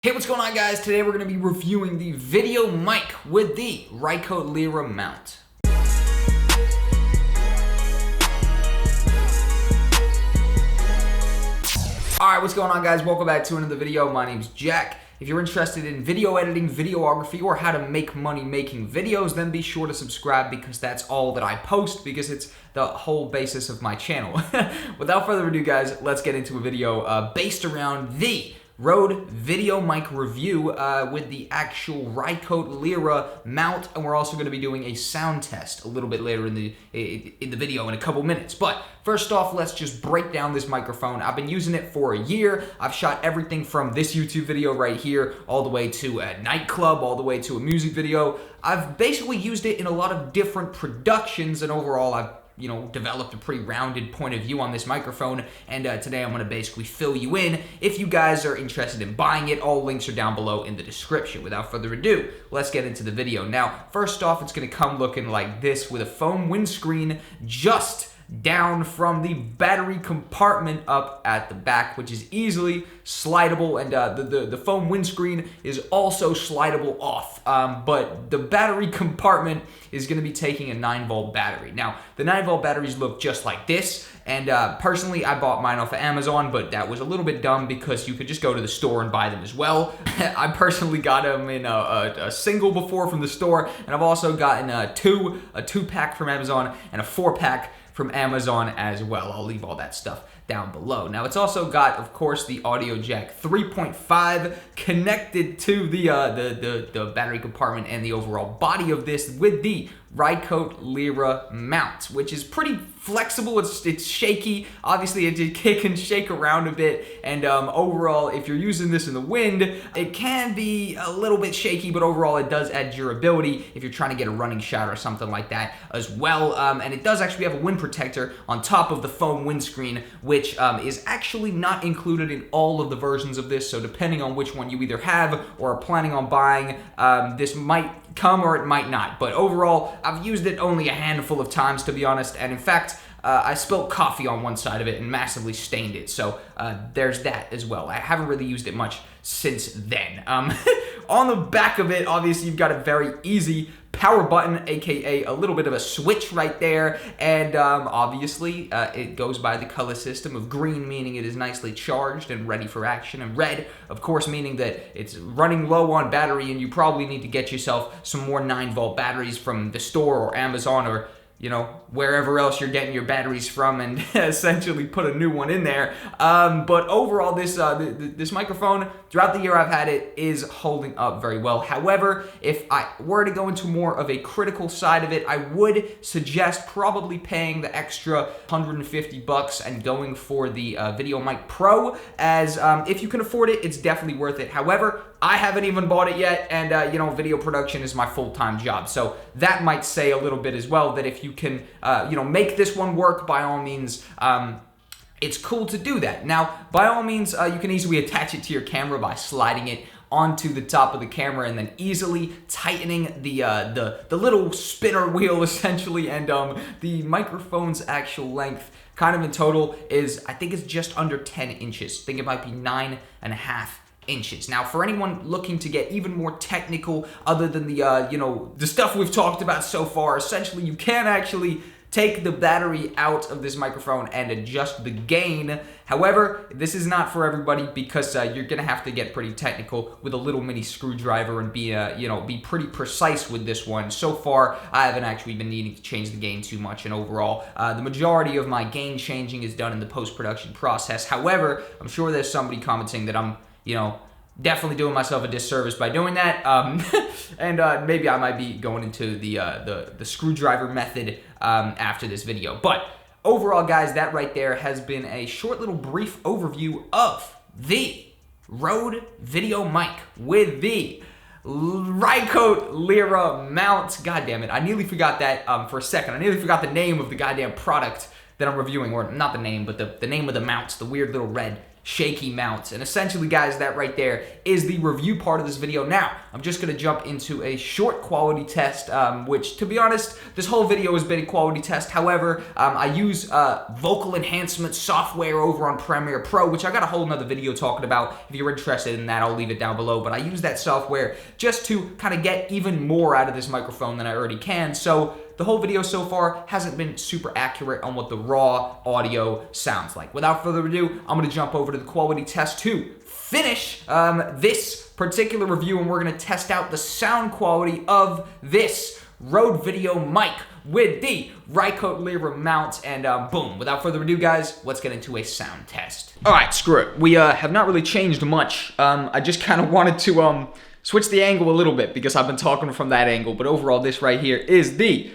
Hey, what's going on, guys? Today we're going to be reviewing the Videomic with the Rycote Lyre mount. Alright, what's going on, guys? Welcome back to another video. My name's Jack. If you're interested in video editing, videography, or how to make money making videos, then be sure to subscribe because that's all that I post, because it's the whole basis of my channel. Without further ado, guys, let's get into a video based around the Rode Videomic review with the actual Rycote Lyre mount, and we're also going to be doing a sound test a little bit later in the video in a couple minutes. But first off, let's just break down this microphone. I've been using it for a year. I've shot everything from this YouTube video right here all the way to a nightclub, all the way to a music video. I've basically used it in a lot of different productions, and overall I've developed a pretty rounded point of view on this microphone, and today I'm going to basically fill you in. If you guys are interested in buying it, all links are down below in the description. Without further ado, let's get into the video. Now, first off, it's going to come looking like this with a foam windscreen just down from the battery compartment up at the back, which is easily slidable, and the foam windscreen is also slidable off, but the battery compartment is going to be taking a 9-volt battery. Now, the 9-volt batteries look just like this, and personally, I bought mine off of Amazon, but that was a little bit dumb because you could just go to the store and buy them as well. I personally got them in a single before from the store, and I've also gotten a 2-pack from Amazon and a 4-pack from Amazon as well. I'll leave all that stuff down below. Now, it's also got, of course, the audio jack 3.5 connected to the battery compartment and the overall body of this with the Rycote Lyre mount, which is pretty flexible. It's shaky. Obviously, it can shake around a bit, and overall, if you're using this in the wind, it can be a little bit shaky, but overall, it does add durability if you're trying to get a running shot or something like that as well. And it does actually have a wind protector on top of the foam windscreen, which is actually not included in all of the versions of this, so depending on which one you either have or are planning on buying, this might come or it might not. But overall, I've used it only a handful of times, to be honest, and in fact, I spilled coffee on one side of it and massively stained it, so there's that as well. I haven't really used it much since then. On the back of it, obviously, you've got a very easy power button, aka a little bit of a switch right there, and obviously it goes by the color system of green, meaning it is nicely charged and ready for action, and red, of course, meaning that it's running low on battery and you probably need to get yourself some more 9-volt batteries from the store or Amazon or wherever else you're getting your batteries from, and essentially put a new one in there. But overall, this microphone, throughout the year I've had it, is holding up very well. However, if I were to go into more of a critical side of it, I would suggest probably paying the extra $150 and going for the Videomic Pro, as if you can afford it, it's definitely worth it. However, I haven't even bought it yet, and video production is my full-time job, so that might say a little bit as well, that if you can make this one work, by all means, it's cool to do that. Now, by all means, you can easily attach it to your camera by sliding it onto the top of the camera and then easily tightening the little spinner wheel, essentially, and the microphone's actual length kind of in total is, I think it's just under 10 inches. I think it might be 9.5 inches. Now, for anyone looking to get even more technical, other than the stuff we've talked about so far, essentially you can actually take the battery out of this microphone and adjust the gain. However, this is not for everybody, because you're gonna have to get pretty technical with a little mini screwdriver and be pretty precise with this one. So far, I haven't actually been needing to change the gain too much, and overall, the majority of my gain changing is done in the post-production process. However, I'm sure there's somebody commenting that I'm definitely doing myself a disservice by doing that, and maybe I might be going into the screwdriver method after this video. But overall, guys, that right there has been a short little brief overview of the Rode Videomic with the Rycote Lyre mount. God damn it, I nearly forgot that for a second. I nearly forgot the name of the goddamn product that I'm reviewing, or not the name, but the name of the mounts, the weird little red shaky mounts. And essentially, guys, that right there is the review part of this video. Now, I'm just going to jump into a short quality test, which, to be honest, this whole video has been a quality test. However, I use vocal enhancement software over on Premiere Pro, which I got a whole nother video talking about. If you're interested in that, I'll leave it down below. But I use that software just to kind of get even more out of this microphone than I already can. So the whole video so far hasn't been super accurate on what the raw audio sounds like. Without further ado, I'm going to jump over to the quality test to finish this particular review, and we're going to test out the sound quality of this Rode video mic with the Rycote Lyre mount, and boom. Without further ado, guys, let's get into a sound test. All right, screw it. We have not really changed much. I just kind of wanted to switch the angle a little bit because I've been talking from that angle, but overall this right here is the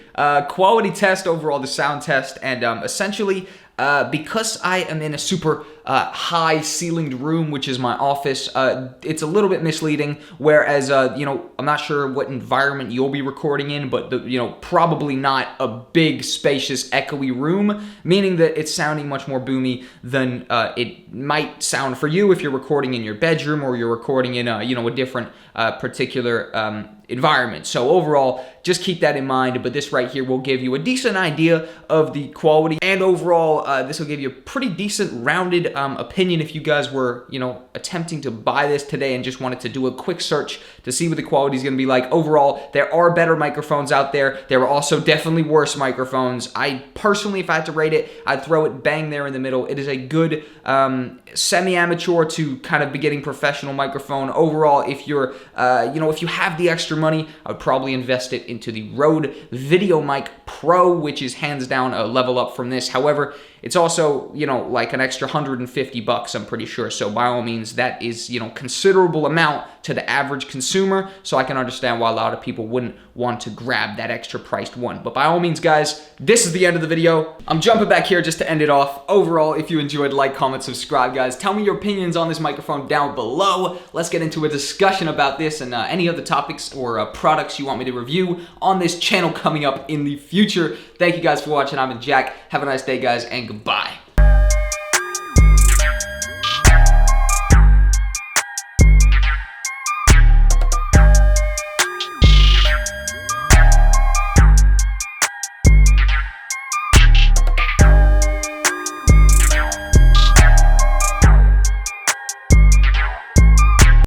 quality test, overall the sound test, and essentially because I am in a super high ceilinged room, which is my office, it's a little bit misleading, whereas, I'm not sure what environment you'll be recording in, but, probably not a big, spacious, echoey room, meaning that it's sounding much more boomy than it might sound for you if you're recording in your bedroom or you're recording in, a different particular environment. So overall, just keep that in mind, but this right here will give you a decent idea of the quality, and overall, this will give you a pretty decent rounded opinion if you guys were, attempting to buy this today and just wanted to do a quick search to see what the quality is going to be like. Overall, there are better microphones out there. There are also definitely worse microphones. I personally, if I had to rate it, I'd throw it bang there in the middle. It is a good semi-amateur to kind of beginning professional microphone. Overall, if you're, if you have the extra money, I would probably invest it into the Rode Videomic Pro, which is hands down a level up from this. However, it's also, like an extra $150, I'm pretty sure. So by all means, that is, considerable amount to the average consumer. So I can understand why a lot of people wouldn't want to grab that extra priced one. But by all means, guys, this is the end of the video. I'm jumping back here just to end it off. Overall, if you enjoyed, like, comment, subscribe, guys. Tell me your opinions on this microphone down below. Let's get into a discussion about this and any other topics or products you want me to review on this channel coming up in the future. Thank you guys for watching. I've been Jack. Have a nice day, guys, and goodbye.